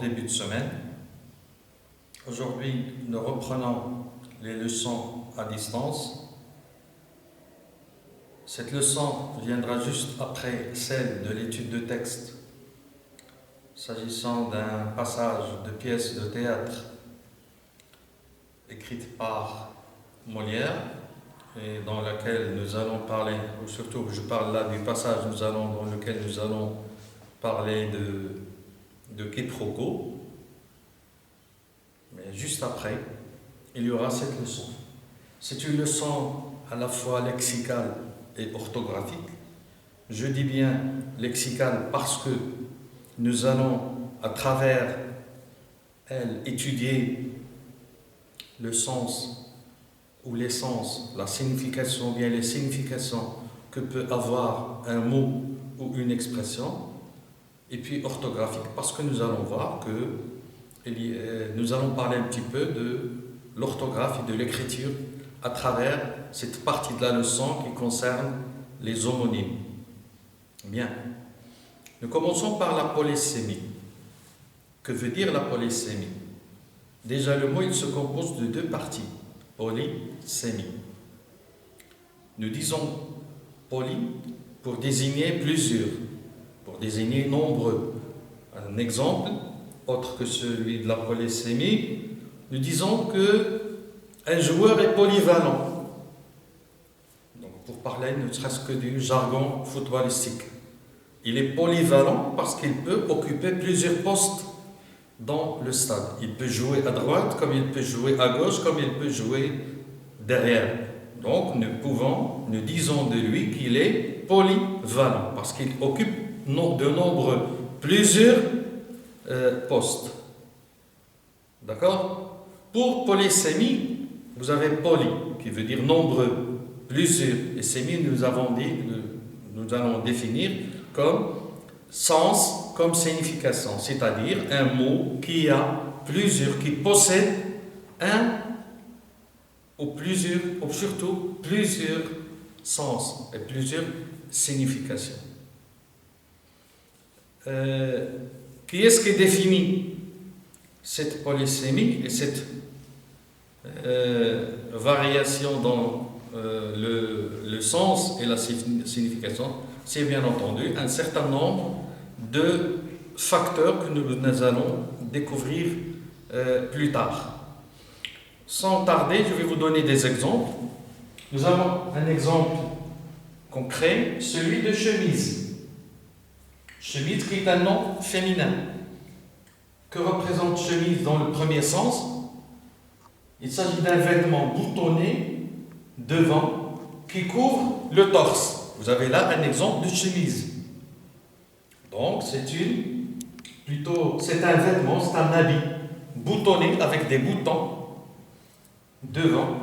début de semaine. Aujourd'hui, nous reprenons les leçons à distance. Cette leçon viendra juste après celle de l'étude de texte, s'agissant d'un passage de pièce de théâtre écrite par Molière, et dans laquelle nous allons parler, ou surtout je parle là du passage dans lequel nous allons parler de quiproquo. Mais juste après, il y aura cette leçon. C'est une leçon à la fois lexicale et orthographique. Je dis bien lexicale parce que nous allons, à travers elle, étudier le sens ou les sens, la signification, bien les significations que peut avoir un mot ou une expression, et puis orthographique, parce que nous allons voir que nous allons parler un petit peu de l'orthographe et de l'écriture à travers cette partie de la leçon qui concerne les homonymes. Bien. Nous commençons par la polysémie. Que veut dire la polysémie? Déjà, le mot, il se compose de deux parties. Polysémie. Nous disons poly pour désigner plusieurs, pour désigner nombreux. Un exemple, autre que celui de la polysémie, nous disons qu'un joueur est polyvalent. Donc, pour parler ne serait-ce que du jargon footballistique. Il est polyvalent parce qu'il peut occuper plusieurs postes dans le stade. Il peut jouer à droite, comme il peut jouer à gauche, comme il peut jouer derrière. Donc, nous disons de lui qu'il est polyvalent, parce qu'il occupe plusieurs postes. D'accord? Pour polysémie, vous avez poly, qui veut dire nombreux, plusieurs. Et sémie, nous allons définir comme sens, comme signification, c'est-à-dire un mot qui a plusieurs, qui possède un ou surtout plusieurs sens et plusieurs significations. Qui est-ce qui définit cette polysémie et cette variation dans le sens et la signification? C'est bien entendu un certain nombre de facteurs que nous allons découvrir plus tard. Sans tarder, je vais vous donner des exemples. Nous avons un exemple concret, celui de chemise. Chemise qui est un nom féminin. Que représente chemise dans le premier sens? Il s'agit d'un vêtement boutonné devant qui couvre le torse. Vous avez là un exemple de chemise. Donc, c'est un vêtement, c'est un habit boutonné avec des boutons devant,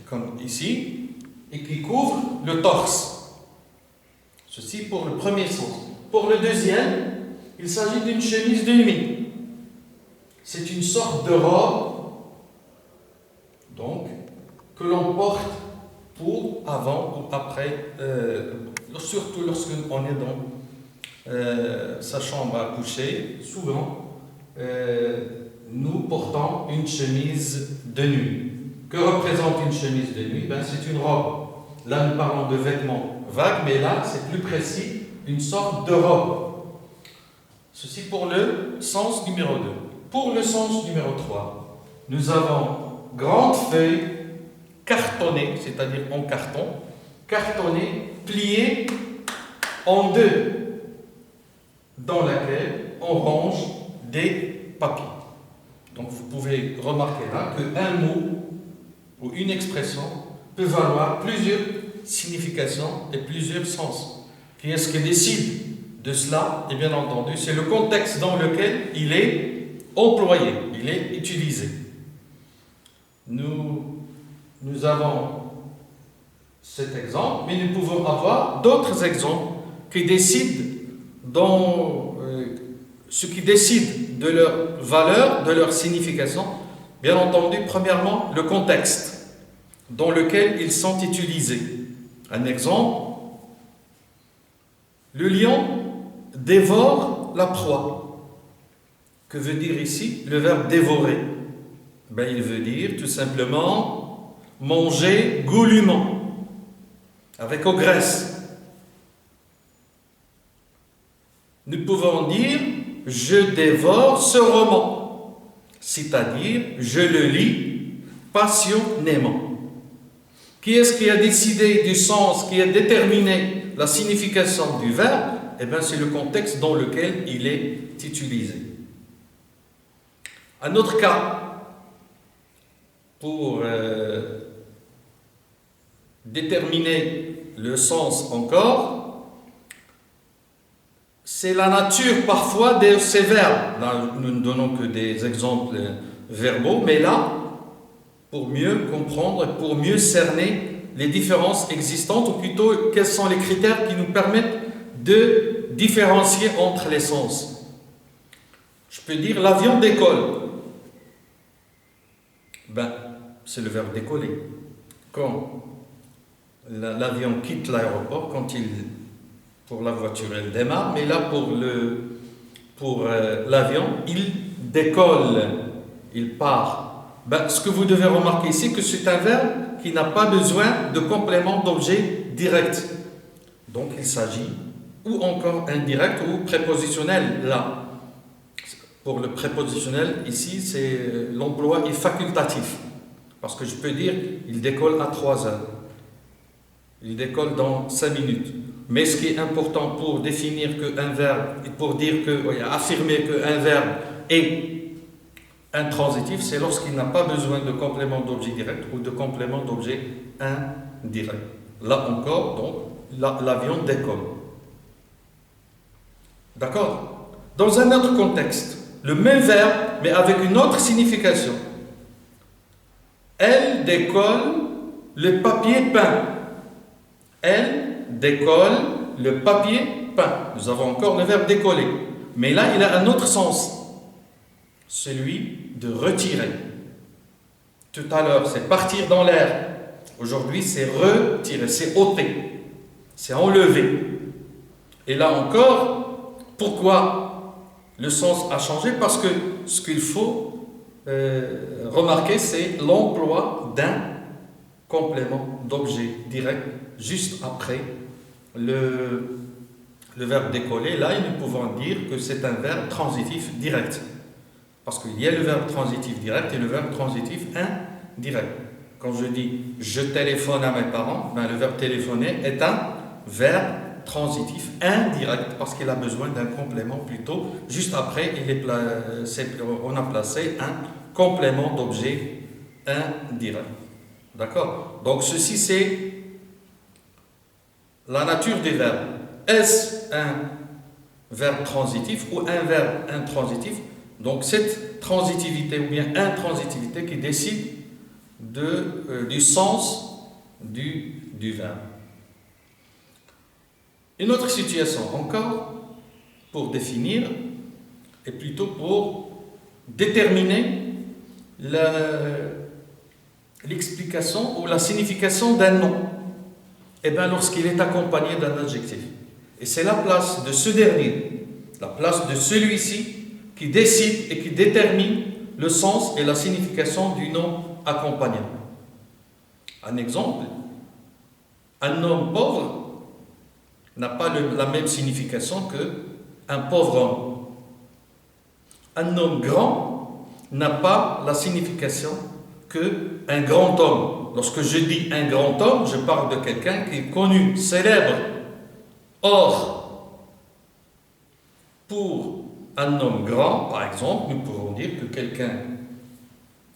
comme ici, et qui couvre le torse. Ceci pour le premier sens. Pour le deuxième, il s'agit d'une chemise de nuit. C'est une sorte de robe, donc, que l'on porte pour avant ou après, surtout lorsqu'on est dans sa chambre à coucher. Souvent, nous portons une chemise de nuit. Que représente une chemise de nuit? C'est une robe. Là, nous parlons de vêtements vagues, mais là, c'est plus précis, une sorte de robe. Ceci pour le sens numéro 2. Pour le sens numéro 3, nous avons grande feuille cartonnée, c'est-à-dire en carton, cartonnée, pliée en deux, dans laquelle on range des papiers. Donc vous pouvez remarquer là qu'un mot ou une expression peut valoir plusieurs significations et plusieurs sens. Qui est-ce qui décide de cela? Et bien entendu, c'est le contexte dans lequel il est employé, il est utilisé. Nous avons cet exemple, mais nous pouvons avoir d'autres exemples qui décident ce qui décide de leur valeur, de leur signification. Bien entendu, premièrement, le contexte dans lequel ils sont utilisés. Un exemple, le lion dévore la proie. Que veut dire ici le verbe dévorer? Ben, il veut dire tout simplement manger goulûment, avec ogresse. Nous pouvons dire je dévore ce roman, c'est-à-dire je le lis passionnément. Qui est-ce qui a décidé du sens, qui a déterminé la signification du verbe? Eh bien, c'est le contexte dans lequel il est utilisé. Un autre cas, pour déterminer le sens encore, c'est la nature parfois de ces verbes. Là, nous ne donnons que des exemples verbaux, mais là, pour mieux comprendre, pour mieux cerner les différences existantes, ou plutôt quels sont les critères qui nous permettent de différencier entre les sens. Je peux dire l'avion décolle. Ben, c'est le verbe décoller. Quand l'avion quitte l'aéroport, pour la voiture elle démarre, mais là pour l'avion, il décolle, il part. Ben, ce que vous devez remarquer ici, que c'est un verbe qui n'a pas besoin de complément d'objet direct. Donc il s'agit ou encore indirect ou prépositionnel là. Pour le prépositionnel, ici, l'emploi est facultatif. Parce que je peux dire, il décolle à 3 heures. Il décolle dans 5 minutes. Mais ce qui est important pour définir qu'un verbe, pour dire affirmer qu'un verbe est intransitif, c'est lorsqu'il n'a pas besoin de complément d'objet direct ou de complément d'objet indirect. Là encore, donc, l'avion décolle. D'accord? Dans un autre contexte, le même verbe, mais avec une autre signification. Elle décolle le papier peint. Elle décolle le papier peint. Nous avons encore le verbe décoller. Mais là, il a un autre sens. Celui de retirer. Tout à l'heure, c'est partir dans l'air. Aujourd'hui, c'est retirer, c'est ôter. C'est enlever. Et là encore, pourquoi le sens a changé? Parce que ce qu'il faut remarquer, c'est l'emploi d'un complément d'objet direct juste après le verbe décoller. Là, nous pouvons dire que c'est un verbe transitif direct. Parce qu'il y a le verbe transitif direct et le verbe transitif indirect. Quand je dis « je téléphone à mes parents », ben, le verbe « téléphoner » est un verbe transitif indirect parce qu'il a besoin d'un complément plutôt. Juste après, on a placé un complément d'objet indirect. D'accord? Donc ceci, c'est la nature des verbes. Est-ce un verbe transitif ou un verbe intransitif? Donc cette transitivité ou bien intransitivité qui décide du sens du verbe. Une autre situation encore pour définir et plutôt pour déterminer l'explication ou la signification d'un nom. Eh bien, lorsqu'il est accompagné d'un adjectif. Et c'est la place de ce dernier, la place de celui-ci qui décide et qui détermine le sens et la signification du nom accompagnant. Un exemple, un homme pauvre n'a pas la même signification qu'un pauvre homme. Un homme grand n'a pas la signification qu'un grand homme. Lorsque je dis un grand homme, je parle de quelqu'un qui est connu, célèbre. Or, pour un homme grand, par exemple, nous pouvons dire que quelqu'un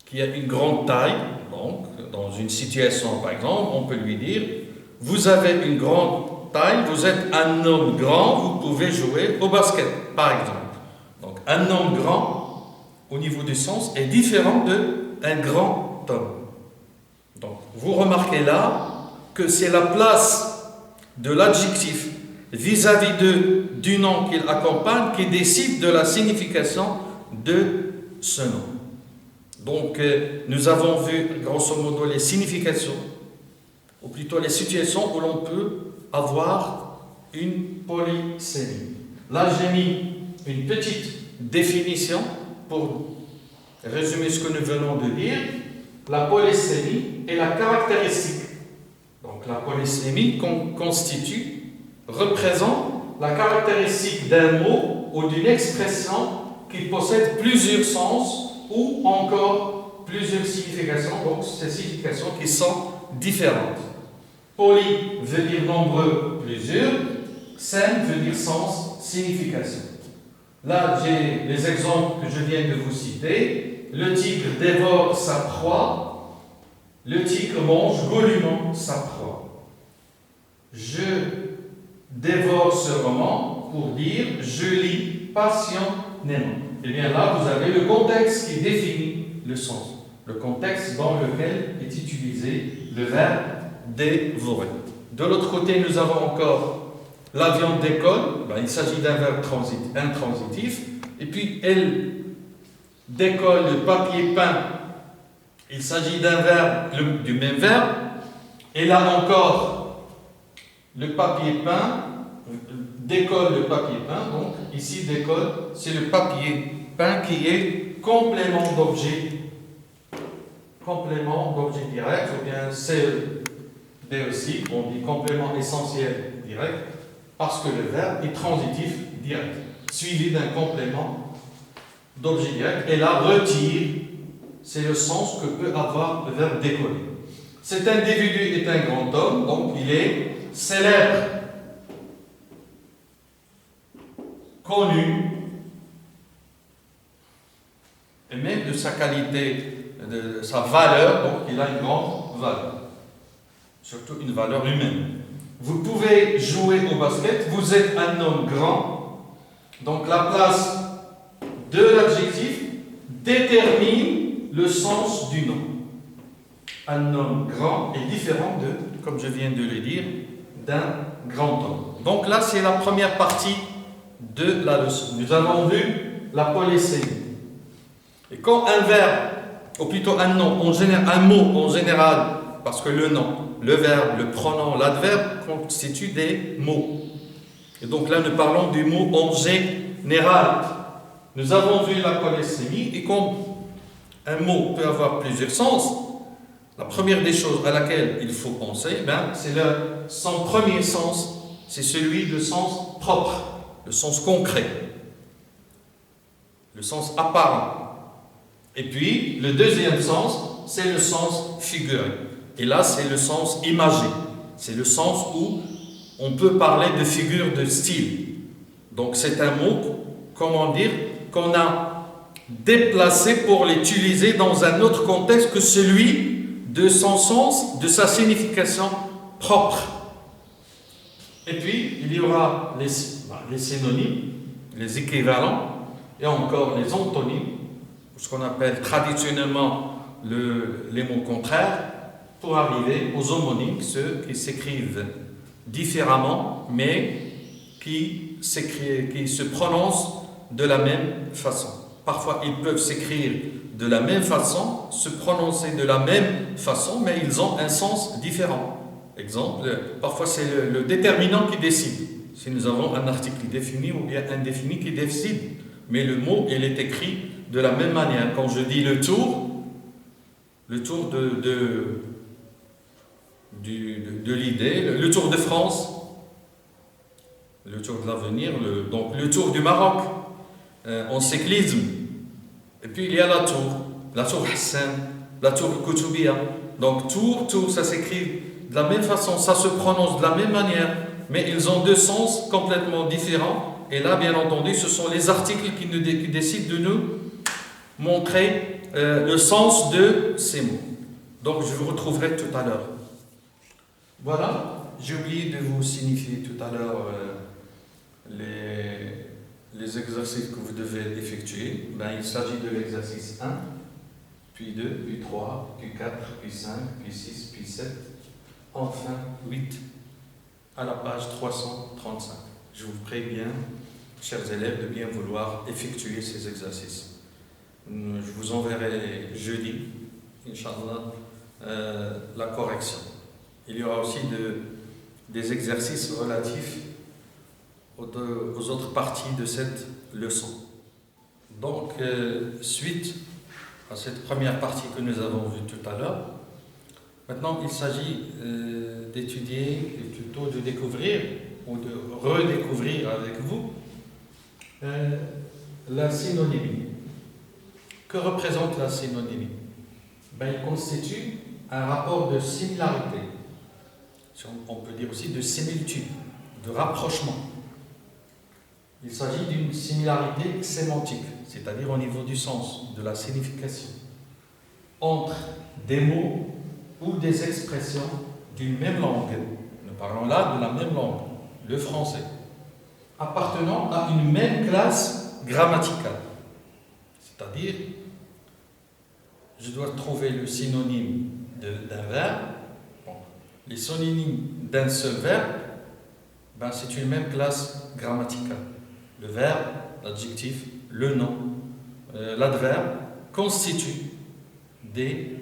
qui a une grande taille, donc dans une situation, par exemple, on peut lui dire « Vous avez une grande taille, vous êtes un homme grand, vous pouvez jouer au basket, par exemple. » Donc, un homme grand, au niveau du sens, est différent d'un grand homme. Donc, vous remarquez là que c'est la place de l'adjectif vis-à-vis du nom qu'il accompagne qui décide de la signification de ce nom. Donc, nous avons vu, grosso modo, les significations, ou plutôt les situations où l'on peut avoir une polysémie. Là, j'ai mis une petite définition pour résumer ce que nous venons de dire, la polysémie est la caractéristique. Donc la polysémie représente la caractéristique d'un mot ou d'une expression qui possède plusieurs sens ou encore plusieurs significations, donc ces significations qui sont différentes. Poly veut dire nombreux, plusieurs. Sème veut dire sens, signification. Là, j'ai les exemples que je viens de vous citer. Le tigre dévore sa proie. Le tigre mange goulûment sa proie. Je dévore ce roman pour dire je lis passionnément. Et bien là, vous avez le contexte qui définit le sens. Le contexte dans lequel est utilisé le verbe dévorer. De l'autre côté, nous avons encore la viande décolle. Il s'agit d'un verbe intransitif. Et puis, elle décolle le papier peint. Il s'agit d'un verbe, du même verbe. Et là encore, le papier peint décolle le papier peint. Donc, ici, décolle, c'est le papier peint qui est complément d'objet direct, ou bien CED aussi, on dit complément essentiel direct, parce que le verbe est transitif direct, suivi d'un complément d'objet direct. Et là, retire, c'est le sens que peut avoir le verbe décoller. Cet individu est un grand homme, donc il est célèbre, connu, et même de sa qualité, de sa valeur, donc il a une grande valeur, surtout une valeur humaine. Vous pouvez jouer au basket, vous êtes un homme grand, donc la place de l'adjectif détermine le sens du nom. Un homme grand est différent de, comme je viens de le dire, d'un grand homme. Donc là, c'est la première partie de la leçon. Nous avons vu la polysémie. Et quand un verbe, ou plutôt un nom, un mot en général, parce que le nom, le verbe, le pronom, l'adverbe constituent des mots. Et donc là, nous parlons du mot en général. Nous avons vu la polysémie, et comme un mot peut avoir plusieurs sens, la première des choses à laquelle il faut penser, c'est son premier sens, c'est celui de sens propre, le sens concret, le sens apparent. Et puis, le deuxième sens, c'est le sens figuré. Et là, c'est le sens imagé. C'est le sens où on peut parler de figure de style. Donc, c'est un mot, comment dire, qu'on a déplacé pour l'utiliser dans un autre contexte que celui de son sens, de sa signification propre. Et puis, il y aura les synonymes, les équivalents, et encore les antonymes, ce qu'on appelle traditionnellement les mots contraires, pour arriver aux homonymes, ceux qui s'écrivent différemment, mais qui se prononcent de la même façon. Parfois, ils peuvent s'écrire de la même façon, se prononcer de la même façon, mais ils ont un sens différent. Exemple, parfois c'est le déterminant qui décide. Si nous avons un article défini ou bien indéfini qui décide, mais le mot, il est écrit de la même manière. Quand je dis le tour de l'idée, le tour de France, le tour de l'avenir, donc le tour du Maroc, en cyclisme. Et puis il y a la tour Hassan, la tour Koutoubia. Donc tour, ça s'écrit de la même façon, ça se prononce de la même manière, mais ils ont deux sens complètement différents. Et là, bien entendu, ce sont les articles qui décident de nous montrer le sens de ces mots. Donc je vous retrouverai tout à l'heure. Voilà, j'ai oublié de vous signifier tout à l'heure les exercices que vous devez effectuer. Il s'agit de l'exercice 1, puis 2, puis 3, puis 4, puis 5, puis 6, puis 7, enfin 8, à la page 335. Je vous prie bien, chers élèves, de bien vouloir effectuer ces exercices. Je vous enverrai jeudi, Inch'Allah, la correction. Il y aura aussi des exercices relatifs aux autres parties de cette leçon. Donc, suite à cette première partie que nous avons vue tout à l'heure, maintenant il s'agit d'étudier, et plutôt de découvrir, ou de redécouvrir avec vous, la synonymie. Que représente la synonymie? Il constitue un rapport de similarité, on peut dire aussi de similitude, de rapprochement. Il s'agit d'une similarité sémantique, c'est-à-dire au niveau du sens, de la signification, entre des mots ou des expressions d'une même langue. Nous parlons là de la même langue, le français, appartenant à une même classe grammaticale. C'est-à-dire, je dois trouver le synonyme d'un verbe. Bon, les synonymes d'un seul verbe, c'est une même classe grammaticale. Le verbe, l'adjectif, le nom, l'adverbe constituent des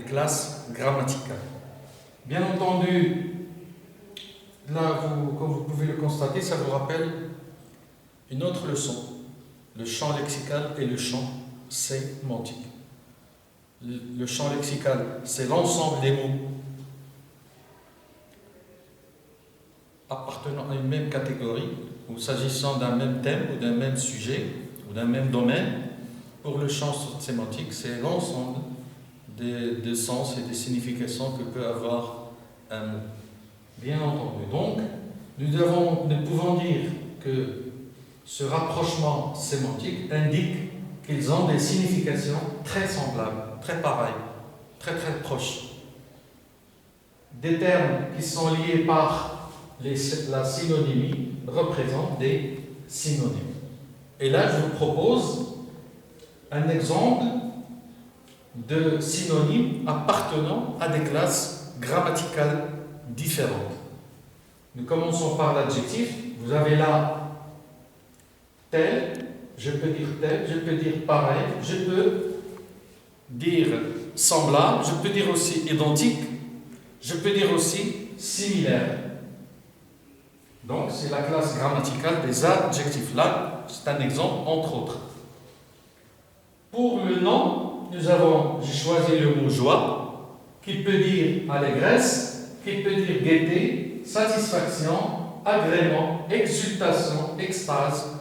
classes grammaticales. Bien entendu, là, comme vous pouvez le constater, ça vous rappelle une autre leçon, le champ lexical et le champ sémantique. Le champ lexical, c'est l'ensemble des mots appartenant à une même catégorie ou s'agissant d'un même thème ou d'un même sujet ou d'un même domaine. Pour le champ sémantique, c'est l'ensemble des sens et des significations que peut avoir un mot. Bien entendu. Donc, nous pouvons dire que ce rapprochement sémantique indique qu'ils ont des significations très semblables, très pareilles, très très proches. Des termes qui sont liés par la synonymie représentent des synonymes. Et là, je vous propose un exemple de synonymes appartenant à des classes grammaticales différentes. Nous commençons par l'adjectif. Vous avez là tel, je peux dire tel, je peux dire pareil, je peux dire semblable, je peux dire aussi identique, je peux dire aussi similaire. Donc, c'est la classe grammaticale des adjectifs. Là, c'est un exemple entre autres. Pour le nom, j'ai choisi le mot joie, qui peut dire allégresse, qui peut dire gaieté, satisfaction, agrément, exultation, extase.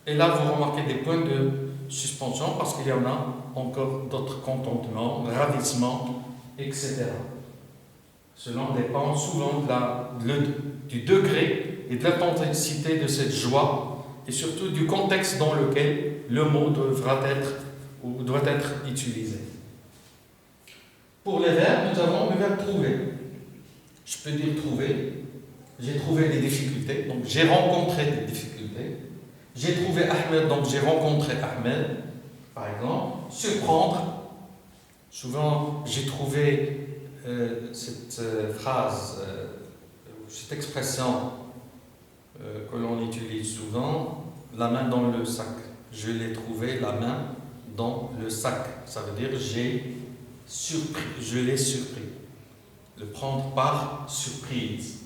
Et là, vous remarquez des points de suspension parce qu'il y en a encore d'autres, contentement, ravissement, etc. Cela dépend souvent du degré et de l'intensité de cette joie et surtout du contexte dans lequel le mot doit être utilisé. Pour les verbes, nous avons le verbe trouver. Je peux dire trouver. J'ai trouvé des difficultés, donc j'ai rencontré des difficultés. J'ai trouvé Ahmed, donc j'ai rencontré Ahmed, par exemple. Surprendre. Souvent, j'ai trouvé cette phrase, cette expression que l'on utilise souvent, la main dans le sac. Je l'ai trouvé, la main dans le sac. Ça veut dire je l'ai surpris. Le prendre par surprise.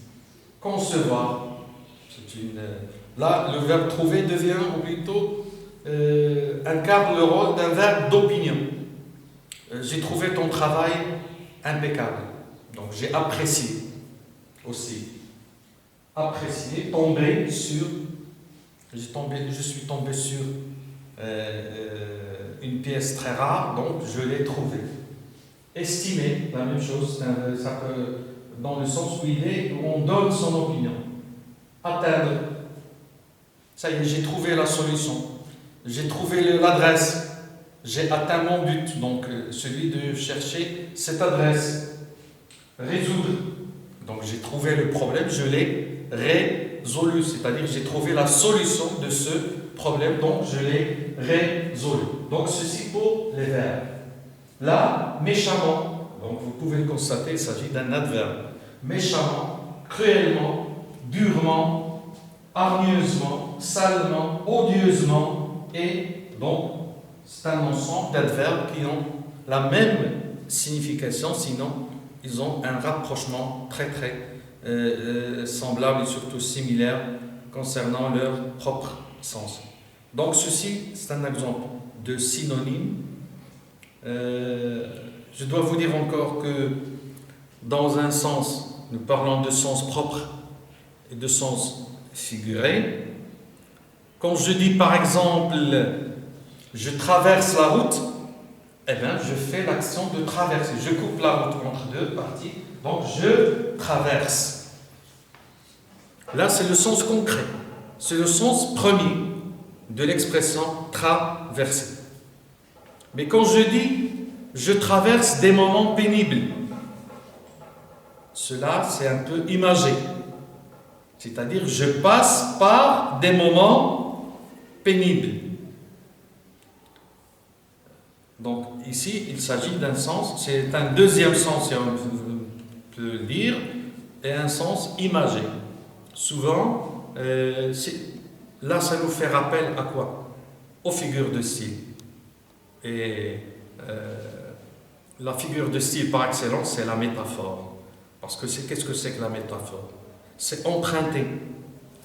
Concevoir. Là, le verbe trouver devient, ou plutôt, incarne le rôle d'un verbe d'opinion. J'ai trouvé ton travail impeccable. Donc, j'ai apprécié aussi. Apprécier, tomber sur. Je suis tombé sur une pièce très rare, donc je l'ai trouvée. Estimer, la même chose, ça peut, dans le sens où on donne son opinion. Atteindre. Ça y est, j'ai trouvé la solution. J'ai trouvé l'adresse. J'ai atteint mon but, donc celui de chercher cette adresse. Résoudre. Donc j'ai trouvé le problème, je l'ai résolu, c'est-à-dire j'ai trouvé la solution de ce problème, donc je l'ai résolu. Donc ceci pour les verbes. Là, méchamment, donc vous pouvez le constater, il s'agit d'un adverbe. Méchamment, cruellement, durement, hargneusement, salement, odieusement, et donc c'est un ensemble d'adverbes qui ont la même signification, sinon ils ont un rapprochement très très semblable et surtout similaire concernant leur propre sens. Donc ceci, c'est un exemple de synonyme. Je dois vous dire encore que dans un sens, nous parlons de sens propre et de sens figuré. Quand je dis par exemple je traverse la route, eh bien je fais l'action de traverser. Je coupe la route entre deux parties, donc je traverse. Là c'est le sens concret, c'est le sens premier de l'expression traverser. Mais quand je dis je traverse des moments pénibles, cela c'est un peu imagé. C'est-à-dire je passe par des moments pénibles. Donc ici il s'agit d'un sens, c'est un deuxième sens si on peut le dire, et un sens imagé. Souvent, là ça nous fait rappel à quoi? Aux figures de style. Et la figure de style par excellence, c'est la métaphore. Parce que qu'est-ce que c'est que la métaphore? C'est emprunter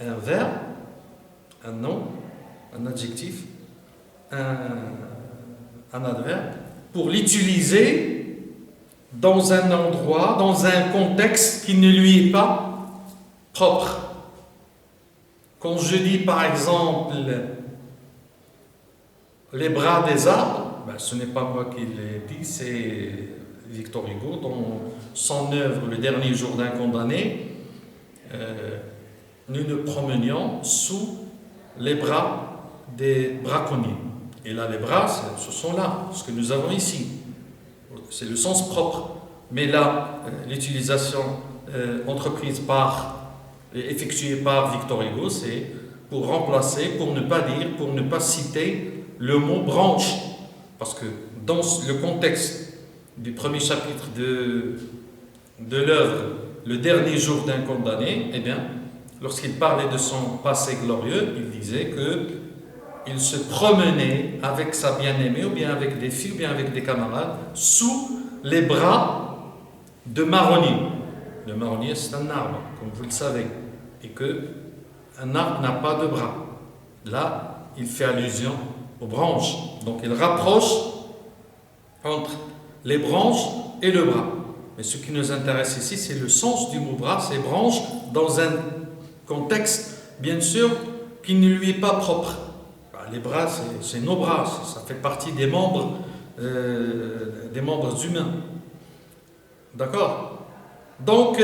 un verbe, un nom, un adjectif, un adverbe, pour l'utiliser dans un endroit, dans un contexte qui ne lui est pas propre. Quand je dis par exemple les bras des arbres, ce n'est pas moi qui l'ai dit, c'est Victor Hugo dans son œuvre Le dernier jour d'un condamné. Nous nous promenions sous les bras des braconniers. Et là, les bras, ce sont là, ce que nous avons ici. C'est le sens propre. Mais là, l'utilisation entreprise et effectuée par Victor Hugo, c'est pour remplacer, pour ne pas dire, pour ne pas citer le mot branche. Parce que dans le contexte du premier chapitre de l'œuvre Le dernier jour d'un condamné, eh bien, lorsqu'il parlait de son passé glorieux, il disait qu'il se promenait avec sa bien-aimée, ou bien avec des filles, ou bien avec des camarades, sous les bras de marronnier. Le marronnier, c'est un arbre, comme vous le savez, et qu'un arbre n'a pas de bras. Là, il fait allusion aux branches. Donc, il rapproche entre les branches et le bras. Mais ce qui nous intéresse ici, c'est le sens du mot bras, c'est branche, dans un contexte, bien sûr, qui ne lui est pas propre. Les bras, c'est nos bras, ça fait partie des membres humains. D'accord? Donc,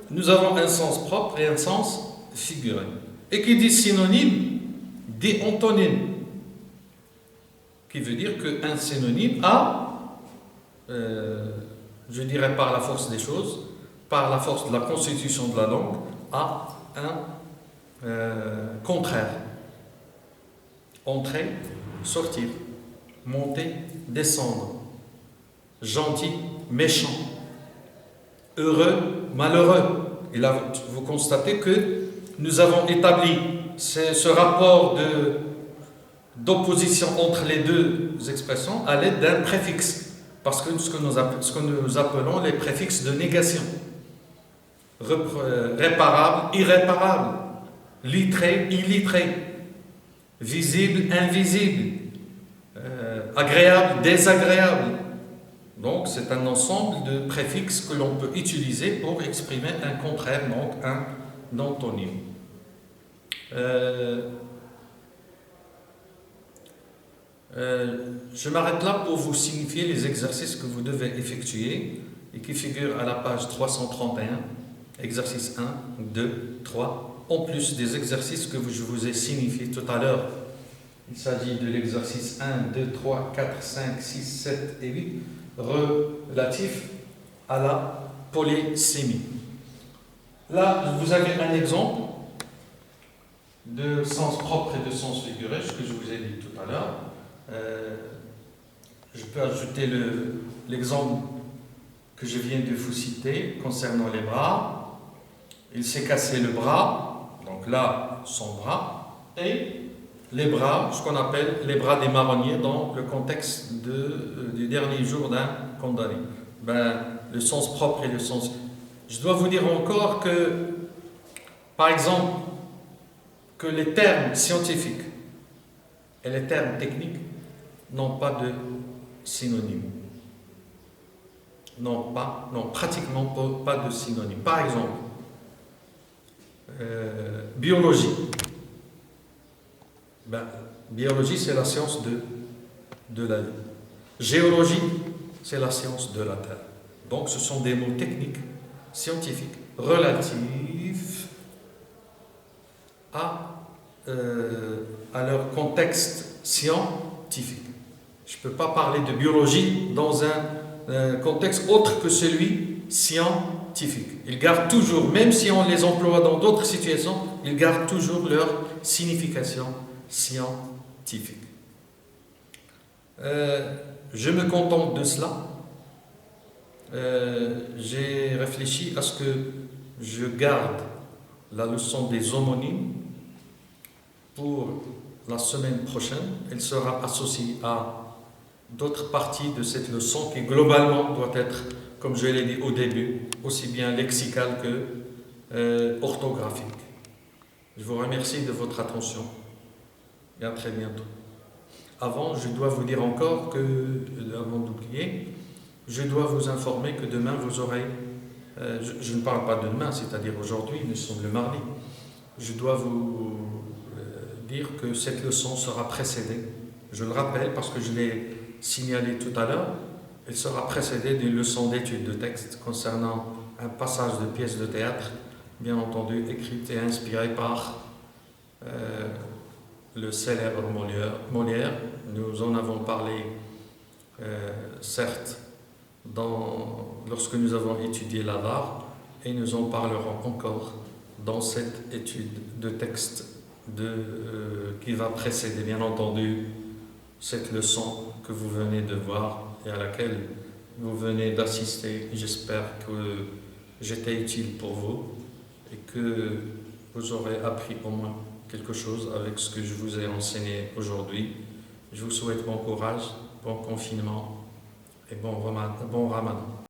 nous avons un sens propre et un sens figuré. Et qui dit synonyme, dit antonyme. Qui veut dire qu'un synonyme a, je dirais par la force des choses, par la force de la constitution de la langue, a un contraire. Entrer, sortir, monter, descendre, gentil, méchant, heureux, malheureux. Et là, vous constatez que nous avons établi ce rapport d'opposition entre les deux expressions à l'aide d'un préfixe. Parce que ce que nous appelons les préfixes de négation. Réparable, irréparable, littré, illettré, visible, invisible, agréable, désagréable. Donc c'est un ensemble de préfixes que l'on peut utiliser pour exprimer un contraire, donc un antonyme. Je m'arrête là pour vous signifier les exercices que vous devez effectuer et qui figurent à la page 331, exercice 1, 2, 3, en plus des exercices que je vous ai signifiés tout à l'heure. Il s'agit de l'exercice 1, 2, 3, 4, 5, 6, 7 et 8 relatif à la polysémie. Là, vous avez un exemple de sens propre et de sens figuré, ce que je vous ai dit tout à l'heure. Je peux ajouter l'exemple que je viens de vous citer concernant les bras. Il s'est cassé le bras, donc là, son bras, et les bras, ce qu'on appelle les bras des marronniers dans le contexte du dernier jour d'un condamné. Le sens propre et le sens... Je dois vous dire encore que, par exemple, que les termes scientifiques et les termes techniques n'ont pas de synonyme. Non, pratiquement pas de synonyme. Par exemple, biologie. Biologie, c'est la science de la vie. Géologie, c'est la science de la Terre. Donc, ce sont des mots techniques, scientifiques, relatifs à leur contexte scientifique. Je ne peux pas parler de biologie dans un contexte autre que celui scientifique. Ils gardent toujours, même si on les emploie dans d'autres situations, ils gardent toujours leur signification scientifique. Je me contente de cela. J'ai réfléchi à ce que je garde la leçon des homonymes pour la semaine prochaine. Elle sera associée à d'autres parties de cette leçon qui globalement doit être, comme je l'ai dit au début, aussi bien lexicale que orthographique. Je vous remercie de votre attention et à très bientôt. Avant, je dois vous dire encore que, avant d'oublier, je dois vous informer que demain vous aurez, je ne parle pas de demain, c'est-à-dire aujourd'hui, nous sommes le mardi, je dois vous dire que cette leçon sera précédée, je le rappelle parce que je l'ai signalé tout à l'heure, elle sera précédée d'une leçon d'étude de texte concernant un passage de pièce de théâtre, bien entendu écrite et inspirée par le célèbre Molière. Nous en avons parlé, certes, lorsque nous avons étudié l'art, et nous en parlerons encore dans cette étude de texte qui va précéder, bien entendu, cette leçon que vous venez de voir et à laquelle vous venez d'assister. J'espère que j'étais utile pour vous et que vous aurez appris au moins quelque chose avec ce que je vous ai enseigné aujourd'hui. Je vous souhaite bon courage, bon confinement et bon Ramadan.